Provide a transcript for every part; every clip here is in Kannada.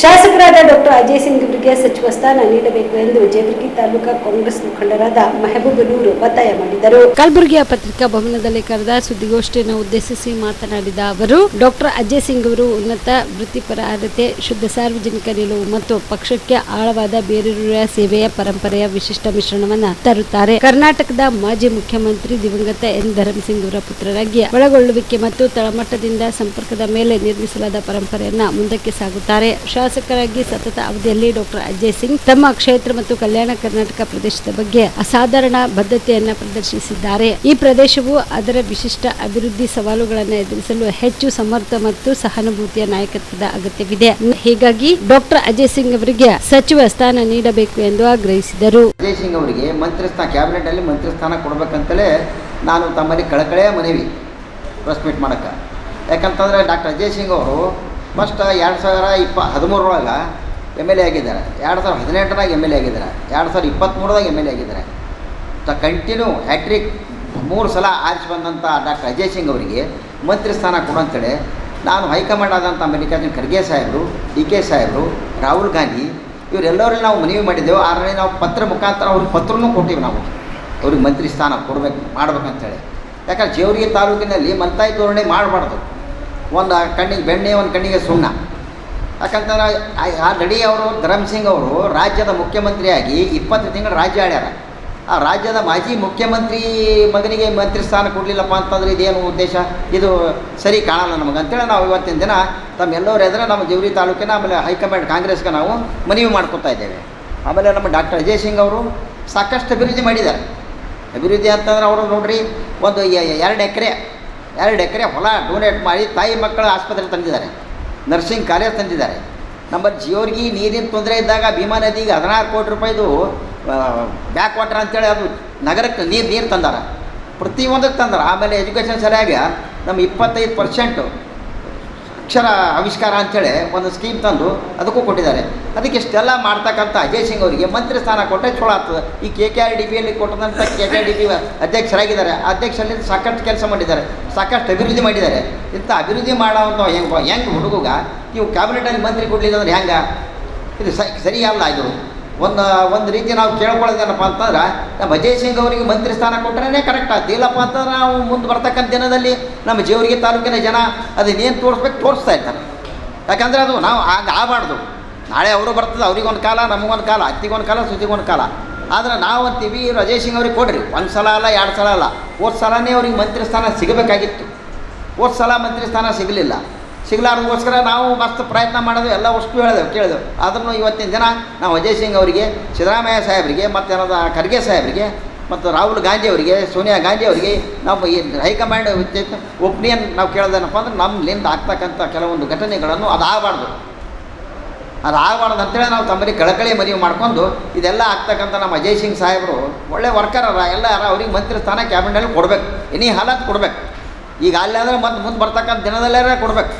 ಶಾಸಕರಾದ ಡಾಕ್ಟರ್ ಅಜಯ್ ಸಿಂಗ್ ಅವರಿಗೆ ಸಚಿವ ಸ್ಥಾನ ನೀಡಬೇಕು ಎಂದು ಜೇವರ್ಗಿ ತಾಲೂಕಾ ಕಾಂಗ್ರೆಸ್ ಮುಖಂಡರಾದ ಮೆಹಬೂಬನೂರು ಒತ್ತಾಯ ಮಾಡಿದರು. ಕಲಬುರಗಿಯ ಪತ್ರಿಕಾ ಭವನದಲ್ಲಿ ಕರೆದ ಸುದ್ದಿಗೋಷ್ಠಿಯನ್ನು ಉದ್ದೇಶಿಸಿ ಮಾತನಾಡಿದ ಅವರು, ಡಾಕ್ಟರ್ ಅಜಯ್ ಸಿಂಗ್ ಅವರು ಉನ್ನತ ವೃತ್ತಿಪರ ಅರ್ಹತೆ, ಶುದ್ಧ ಸಾರ್ವಜನಿಕ ನಿಲುವು ಮತ್ತು ಪಕ್ಷಕ್ಕೆ ಆಳವಾದ ಬೇರೂರಿನ ಸೇವೆಯ ಪರಂಪರೆಯ ವಿಶಿಷ್ಟ ಮಿಶ್ರಣವನ್ನು ತರುತ್ತಾರೆ. ಕರ್ನಾಟಕದ ಮಾಜಿ ಮುಖ್ಯಮಂತ್ರಿ ದಿವಂಗತ ಎನ್ ಧರ್ಮಸಿಂಗ್ ಅವರ ಪುತ್ರರಾಗಿ ಒಳಗೊಳ್ಳುವಿಕೆ ಮತ್ತು ತಳಮಟ್ಟದಿಂದ ಸಂಪರ್ಕದ ಮೇಲೆ ನಿರ್ಮಿಸಲಾದ ಪರಂಪರೆಯನ್ನ ಮುಂದಕ್ಕೆ ಸಾಗುತ್ತಾರೆ. ಶಾಸಕರಾಗಿ ಸತತ ಅವಧಿಯಲ್ಲಿ ಡಾಕ್ಟರ್ ಅಜಯ್ ಸಿಂಗ್ ತಮ್ಮ ಕ್ಷೇತ್ರ ಮತ್ತು ಕಲ್ಯಾಣ ಕರ್ನಾಟಕ ಪ್ರದೇಶದ ಬಗ್ಗೆ ಅಸಾಧಾರಣ ಬದ್ಧತೆಯನ್ನು ಪ್ರದರ್ಶಿಸಿದ್ದಾರೆ. ಈ ಪ್ರದೇಶವು ಅದರ ವಿಶಿಷ್ಟ ಅಭಿವೃದ್ಧಿ ಸವಾಲುಗಳನ್ನು ಎದುರಿಸಲು ಹೆಚ್ಚು ಸಮರ್ಥ ಮತ್ತು ಸಹಾನುಭೂತಿಯ ನಾಯಕತ್ವದ ಅಗತ್ಯವಿದೆ. ಹೀಗಾಗಿ ಡಾಕ್ಟರ್ ಅಜಯ್ ಸಿಂಗ್ ಅವರಿಗೆ ಸಚಿವ ಸ್ಥಾನ ನೀಡಬೇಕು ಎಂದು ಆಗ್ರಹಿಸಿದರು. ಅಜಯ್ ಸಿಂಗ್ ಅವರಿಗೆ ಮಂತ್ರಿ ಸ್ಥಾನ, ಕ್ಯಾಬಿನೆಟ್ ಅಲ್ಲಿ ಮಂತ್ರಿ ಸ್ಥಾನ ಕೊಡಬೇಕಂತಲೇ ನಾನು ತಮ್ಮಲ್ಲಿ ಕಳಕಳೆಯ ಮನವಿ ಪ್ರೆಸ್ ಮೀಟ್ ಮಾಡೋಕ್ಕೆ. ಯಾಕಂತಂದರೆ ಡಾಕ್ಟರ್ ಅಜಯ್ ಸಿಂಗ್ ಅವರು ಫಸ್ಟ್ 2013 MLA ಆಗಿದ್ದಾರೆ, 2018 MLA ಆಗಿದ್ದಾರೆ, 2023 MLA ಆಗಿದ್ದಾರೆ. ಕಂಟಿನ್ಯೂ ಹ್ಯಾಟ್ರಿಕ್ 3 ಸಲ ಆರಿಸಿ ಬಂದಂಥ ಡಾಕ್ಟರ್ ಅಜಯ್ ಸಿಂಗ್ ಅವರಿಗೆ ಮಂತ್ರಿ ಸ್ಥಾನ ಕೊಡುವಂತೇಳಿ ನಾನು ಹೈಕಮಾಂಡ್ ಆದಂಥ ಮಲ್ಲಿಕಾರ್ಜುನ್ ಖರ್ಗೆ ಸಾಹೇಬರು, DK ಸಾಹೇಬರು, ರಾಹುಲ್ ಗಾಂಧಿ ಇವರೆಲ್ಲರಲ್ಲಿ ನಾವು ಮನವಿ ಮಾಡಿದ್ದೆವು. ಆದ್ರೆ ನಾವು ಪತ್ರ ಮುಖಾಂತರ ಅವ್ರಿಗೆ ಪತ್ರನೂ ಕೊಟ್ಟಿವಿ. ನಾವು ಅವ್ರಿಗೆ ಮಂತ್ರಿ ಸ್ಥಾನ ಮಾಡ್ಬೇಕಂತೇಳಿ. ಯಾಕಂದ್ರೆ ಜೇವರ್ಗಿ ತಾಲೂಕಿನಲ್ಲಿ ಮಲ್ತಾಯಿ ಧೋರಣೆ ಮಾಡಬಾರ್ದು. ಒಂದು ಕಣ್ಣಿಗೆ ಬೆಣ್ಣೆ, ಒಂದು ಕಣ್ಣಿಗೆ ಸುಣ್ಣ. ಯಾಕಂತಂದ್ರೆ ಆಲ್ರೆಡಿ ಅವರು ಧರ್ಮಸಿಂಗ್ ಅವರು ರಾಜ್ಯದ ಮುಖ್ಯಮಂತ್ರಿಯಾಗಿ 20 ತಿಂಗಳು ರಾಜ್ಯ ಆಳ್ಯಾರ. ಆ ರಾಜ್ಯದ ಮಾಜಿ ಮುಖ್ಯಮಂತ್ರಿ ಮಗನಿಗೆ ಮಂತ್ರಿ ಸ್ಥಾನ ಕೊಡಲಿಲ್ಲಪ್ಪ ಅಂತಂದ್ರೆ ಇದೇನು ಉದ್ದೇಶ? ಇದು ಸರಿ ಕಾಣಲ್ಲ ನಮಗೆ ಅಂತೇಳಿ ನಾವು ಇವತ್ತಿನ ದಿನ ತಮ್ಮೆಲ್ಲರೂ ಎದುರು ನಮ್ಮ ಜೇವರ್ಗಿ ತಾಲೂಕಿನ ಆಮೇಲೆ ಹೈಕಮಾಂಡ್ ಕಾಂಗ್ರೆಸ್ಗೆ ನಾವು ಮನವಿ ಮಾಡ್ಕೊತಾ ಇದ್ದೇವೆ. ಆಮೇಲೆ ನಮ್ಮ ಡಾಕ್ಟರ್ ಅಜಯ್ ಸಿಂಗ್ ಅವರು ಸಾಕಷ್ಟು ಅಭಿವೃದ್ಧಿ ಮಾಡಿದ್ದಾರೆ. ಅಭಿವೃದ್ಧಿ ಅಂತಂದ್ರೆ ಅವರು ನೋಡ್ರಿ, ಒಂದು 2 ಎಕರೆ ಹೊಲ ಡೊನೇಟ್ ಮಾಡಿ ತಾಯಿ ಮಕ್ಕಳ ಆಸ್ಪತ್ರೆ ತಂದಿದ್ದಾರೆ, ನರ್ಸಿಂಗ್ ಕಾಲೇಜ್ ತಂದಿದ್ದಾರೆ. ನಮ್ಮಲ್ಲಿ ಜೇವರ್ಗಿ ನೀರಿನ ತೊಂದರೆ ಇದ್ದಾಗ ಭೀಮಾ ನದಿಗೆ 16 ಕೋಟಿ ರೂಪಾಯಿದು ಬ್ಯಾಕ್ ವಾಟರ್ ಅಂತೇಳಿ ಅದು ನಗರಕ್ಕೆ ನೀರು ತಂದಾರ, ಪ್ರತಿಯೊಂದಕ್ಕೆ ತಂದಾರ. ಆಮೇಲೆ ಎಜುಕೇಷನ್ ಸರಿಯಾಗಿ ನಮ್ಮ 25% ಅಕ್ಷರ ಆವಿಷ್ಕಾರ ಅಂಥೇಳಿ ಒಂದು ಸ್ಕೀಮ್ ತಂದು ಅದಕ್ಕೂ ಕೊಟ್ಟಿದ್ದಾರೆ. ಅದಕ್ಕೆ ಇಷ್ಟೆಲ್ಲ ಮಾಡ್ತಕ್ಕಂಥ ಅಜಯ್ ಸಿಂಗ್ ಅವರಿಗೆ ಮಂತ್ರಿ ಸ್ಥಾನ ಕೊಟ್ಟರೆ ಚಲೋ ಆಗ್ತದೆ. ಈ KKRDBಯಲ್ಲಿ ಕೊಟ್ಟಂಥ KKRDB ಅಧ್ಯಕ್ಷರಾಗಿದ್ದಾರೆ. ಅಧ್ಯಕ್ಷರಲ್ಲಿ ಸಾಕಷ್ಟು ಕೆಲಸ ಮಾಡಿದ್ದಾರೆ, ಸಾಕಷ್ಟು ಅಭಿವೃದ್ಧಿ ಮಾಡಿದ್ದಾರೆ. ಇಂಥ ಅಭಿವೃದ್ಧಿ ಮಾಡೋವಂಥ ಹೆಂಗೆ ಹುಡುಗ ನೀವು ಕ್ಯಾಬಿನೆಟಲ್ಲಿ ಮಂತ್ರಿ ಕೊಡಲಿಲ್ಲ ಅಂದ್ರೆ ಹೆಂಗೆ? ಇದು ಸರಿಯಲ್ಲ. ಇದು ಒಂದು ರೀತಿ ನಾವು ಕೇಳ್ಕೊಳ್ಳೋದೇನಪ್ಪ ಅಂತಂದ್ರೆ ನಮ್ಮ ಅಜಯ್ ಸಿಂಗ್ ಅವರಿಗೆ ಮಂತ್ರಿ ಸ್ಥಾನ ಕೊಟ್ಟರೆ ಕರೆಕ್ಟ್ ಆಗ್ತದೆ. ಇಲ್ಲಪ್ಪ ಅಂತಂದ್ರೆ ನಾವು ಮುಂದೆ ಬರ್ತಕ್ಕಂಥ ದಿನದಲ್ಲಿ ನಮ್ಮ ಜೇವರ್ಗಿ ತಾಲೂಕಿನ ಜನ ಅದನ್ನೇನು ತೋರಿಸ್ತಾ ಇರ್ತಾರೆ. ಯಾಕಂದರೆ ಅದು ನಾವು ಆಗಬಾರ್ದು. ನಾಳೆ ಅವರು ಬರ್ತದೆ, ಅವ್ರಿಗೊಂದು ಕಾಲ, ನಮಗೊಂದು ಕಾಲ, ಅತ್ತಿಗೊಂದು ಕಾಲ, ಸುದ್ದಿಗೊಂದು ಕಾಲ. ಆದರೆ ನಾವು ಅಂತೀವಿ ಇವರು ಅಜಯ್ ಸಿಂಗ್ ಅವ್ರಿಗೆ ಕೊಡ್ರಿ. 1 ಸಲ ಅಲ್ಲ, 2 ಸಲ ಅಲ್ಲ, ಹೋದ ಸಲನೇ ಅವ್ರಿಗೆ ಮಂತ್ರಿ ಸ್ಥಾನ ಸಿಗಬೇಕಾಗಿತ್ತು. ಹೋದ ಸಲ ಮಂತ್ರಿ ಸ್ಥಾನ ಸಿಗಲಿಲ್ಲ. ಸಿಗಲಾರ್ದಕ್ಕೋಸ್ಕರ ನಾವು ಮಸ್ತ್ ಪ್ರಯತ್ನ ಮಾಡೋದು, ಎಲ್ಲ ಅಷ್ಟು ಕೇಳಿದೆವು. ಆದ್ರೂ ಇವತ್ತಿನ ದಿನ ನಾವು ಅಜಯ್ ಸಿಂಗ್ ಅವರಿಗೆ, ಸಿದ್ದರಾಮಯ್ಯ ಸಾಹೇಬರಿಗೆ, ಮತ್ತು ಏನದ ಖರ್ಗೆ ಸಾಹೇಬರಿಗೆ, ಮತ್ತು ರಾಹುಲ್ ಗಾಂಧಿ ಅವರಿಗೆ, ಸೋನಿಯಾ ಗಾಂಧಿ ಅವರಿಗೆ ನಾವು ಈ ಹೈಕಮಾಂಡ್ ಒಪಿನಿಯನ್ ನಾವು ಕೇಳೋದೇನಪ್ಪ ಅಂದ್ರೆ ನಮ್ಮಲ್ಲಿಂದ ಆಗ್ತಕ್ಕಂಥ ಕೆಲವೊಂದು ಘಟನೆಗಳನ್ನು ಅದು ಆಗಬಾರ್ದು ಅಂತೇಳಿ ನಾವು ತಮ್ಮಲ್ಲಿ ಕಳಕಳಿ ಮನವಿ ಮಾಡ್ಕೊಂಡು ಇದೆಲ್ಲ ಆಗ್ತಕ್ಕಂಥ ನಮ್ಮ ಅಜಯ್ ಸಿಂಗ್ ಸಾಹೇಬರು ಒಳ್ಳೆ ವರ್ಕರ್ ಎಲ್ಲ ಅವ್ರಿಗೆ ಮಂತ್ರಿ ಸ್ಥಾನ ಕ್ಯಾಬಿನೆಟಲ್ಲಿ ಕೊಡಬೇಕು. ಎನಿ ಹಾಲತ್ ಕೊಡಬೇಕು. ಈಗ ಅಲ್ಲೇ ಅಂದರೆ ಮುಂದೆ ಬರ್ತಕ್ಕಂಥ ದಿನದಲ್ಲೇ ಕೊಡಬೇಕು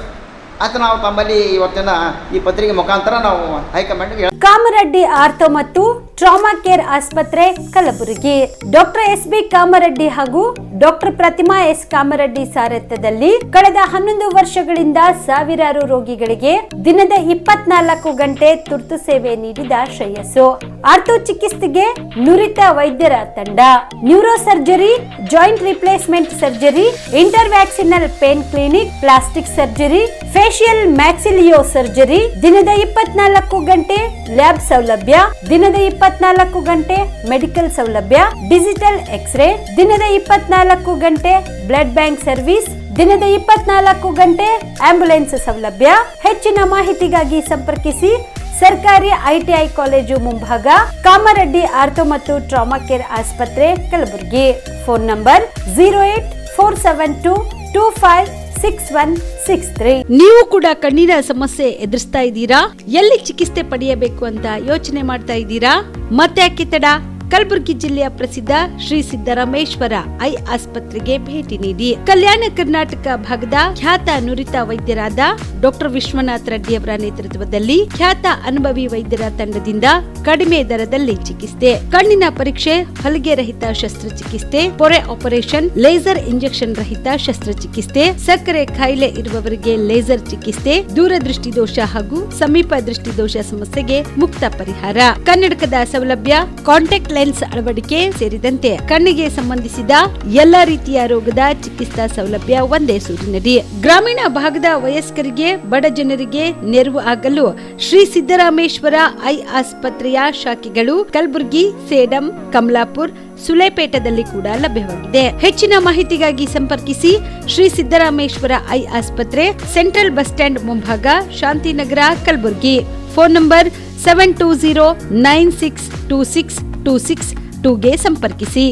ಅಂತ ನಾವು ತಮ್ಮಲ್ಲಿ ಇವತ್ತಿನ ಈ ಪತ್ರಿಕೆ ಮುಖಾಂತರ ನಾವು ಹೈಕಮಾಂಡ್ಗೆ. ಕಾಮರೆಡ್ಡಿ ಆರ್ಥೋ ಮತ್ತು ಟ್ರಾಮಾ ಕೇರ್ ಆಸ್ಪತ್ರೆ ಕಲಬುರಗಿ. ಡಾಕ್ಟರ್ SB ಕಾಮರೆಡ್ಡಿ ಹಾಗೂ ಡಾಕ್ಟರ್ ಪ್ರತಿಮಾ S ಕಾಮರೆಡ್ಡಿ ಸಾರಥ್ಯದಲ್ಲಿ ಕಳೆದ 11 ವರ್ಷಗಳಿಂದ ಸಾವಿರಾರು ರೋಗಿಗಳಿಗೆ ದಿನದ 24 ಗಂಟೆ ತುರ್ತು ಸೇವೆ ನೀಡಿದ ಶ್ರೇಯಸ್ಸು. ಆರ್ಥೋ ಚಿಕಿತ್ಸೆಗೆ ನುರಿತ ವೈದ್ಯರ ತಂಡ, neuro surgery, joint replacement surgery, interventional pain clinic, plastic surgery, facial maxillo surgery, ದಿನದ 24 ಗಂಟೆ ಲ್ಯಾಬ್ ಸೌಲಭ್ಯ, ದಿನದ 24 ಗಂಟೆ ಮೆಡಿಕಲ್ ಸೌಲಭ್ಯ, ಡಿಜಿಟಲ್ ಎಕ್ಸ್ರೇ, ದಿನದ 24 ಗಂಟೆ ಬ್ಲಡ್ ಬ್ಯಾಂಕ್ ಸರ್ವಿಸ್, ದಿನದ 24 ಗಂಟೆ ಆಂಬ್ಯುಲೆನ್ಸ್ ಸೌಲಭ್ಯ. ಹೆಚ್ಚಿನ ಮಾಹಿತಿಗಾಗಿ ಸಂಪರ್ಕಿಸಿ ಸರ್ಕಾರಿ ITI ಕಾಲೇಜು ಮುಂಭಾಗ, ಕಾಮರೆಡ್ಡಿ ಆರ್ಥೋ ಮತ್ತು ಟ್ರಾಮಾ ಕೇರ್ ಆಸ್ಪತ್ರೆ ಕಲಬುರಗಿ. Phone number 08472256163. ನೀವು ಕೂಡ ಕಣ್ಣಿನ ಸಮಸ್ಯೆ ಎದುರಿಸ್ತಾ ಇದ್ದೀರಾ? ಎಲ್ಲಿ ಚಿಕಿತ್ಸೆ ಪಡೆಯಬೇಕು ಅಂತ ಯೋಚನೆ ಮಾಡ್ತಾ ಇದ್ದೀರಾ? ಮತ್ತೆ ಯಾಕೆ ತಡ? ಕಲಬುರಗಿ ಜಿಲ್ಲೆಯ ಪ್ರಸಿದ್ಧ ಶ್ರೀ ಸಿದ್ದರಾಮೇಶ್ವರ ಐ ಆಸ್ಪತ್ರೆಗೆ ಭೇಟಿ ನೀಡಿ ಕಲ್ಯಾಣ ಕರ್ನಾಟಕ ಭಾಗದ ಖ್ಯಾತ ನುರಿತ ವೈದ್ಯರಾದ ಡಾಕ್ಟರ್ ವಿಶ್ವನಾಥ್ ರೆಡ್ಡಿ ಅವರ ನೇತೃತ್ವದಲ್ಲಿ ಖ್ಯಾತ ಅನುಭವಿ ವೈದ್ಯರ ತಂಡದಿಂದ ಕಡಿಮೆ ದರದಲ್ಲಿ ಚಿಕಿತ್ಸೆ, ಕಣ್ಣಿನ ಪರೀಕ್ಷೆ, ಹೊಲಿಗೆ ರಹಿತ ಶಸ್ತ್ರಚಿಕಿತ್ಸೆ, ಪೊರೆ ಆಪರೇಷನ್, ಲೇಸರ್ ಇಂಜೆಕ್ಷನ್ ರಹಿತ ಶಸ್ತ್ರಚಿಕಿತ್ಸೆ, ಸಕ್ಕರೆ ಕಾಯಿಲೆ ಇರುವವರಿಗೆ ಲೇಸರ್ ಚಿಕಿತ್ಸೆ, ದೂರದೃಷ್ಟಿ ದೋಷ ಹಾಗೂ ಸಮೀಪ ದೃಷ್ಟಿ ದೋಷ ಸಮಸ್ಯೆಗೆ ಮುಕ್ತ ಪರಿಹಾರ, ಕನ್ನಡಕದ ಸೌಲಭ್ಯ, ಕಾಂಟ್ಯಾಕ್ಟ್ ಲೆನ್ಸ್ ಅಳವಡಿಕೆ ಸೇರಿದಂತೆ ಕಣ್ಣಿಗೆ ಸಂಬಂಧಿಸಿದ ಎಲ್ಲಾ ರೀತಿಯ ರೋಗದ ಚಿಕಿತ್ಸಾ ಸೌಲಭ್ಯ ಒಂದೇ ಸೂರಿನಡಿ. ಗ್ರಾಮೀಣ ಭಾಗದ ವಯಸ್ಕರಿಗೆ, ಬಡ ಜನರಿಗೆ ನೆರವು ಆಗಲು ಶ್ರೀ ಸಿದ್ದರಾಮೇಶ್ವರ ಐ ಆಸ್ಪತ್ರೆಯ ಶಾಖೆಗಳು ಕಲಬುರಗಿ, ಸೇಡಂ, ಕಮಲಾಪುರ್, ಸುಲೇಪೇಟದಲ್ಲಿ ಕೂಡ ಲಭ್ಯವಾಗಿದೆ. ಹೆಚ್ಚಿನ ಮಾಹಿತಿಗಾಗಿ ಸಂಪರ್ಕಿಸಿ ಶ್ರೀ ಸಿದ್ದರಾಮೇಶ್ವರ ಐ ಆಸ್ಪತ್ರೆ, ಸೆಂಟ್ರಲ್ ಬಸ್ ಸ್ಟ್ಯಾಂಡ್ ಮುಂಭಾಗ, ಶಾಂತಿನಗರ, ಕಲಬುರಗಿ. ಫೋನ್ ನಂಬರ್ 7209626262 ಗೆ ಸಂಪರ್ಕಿಸಿ.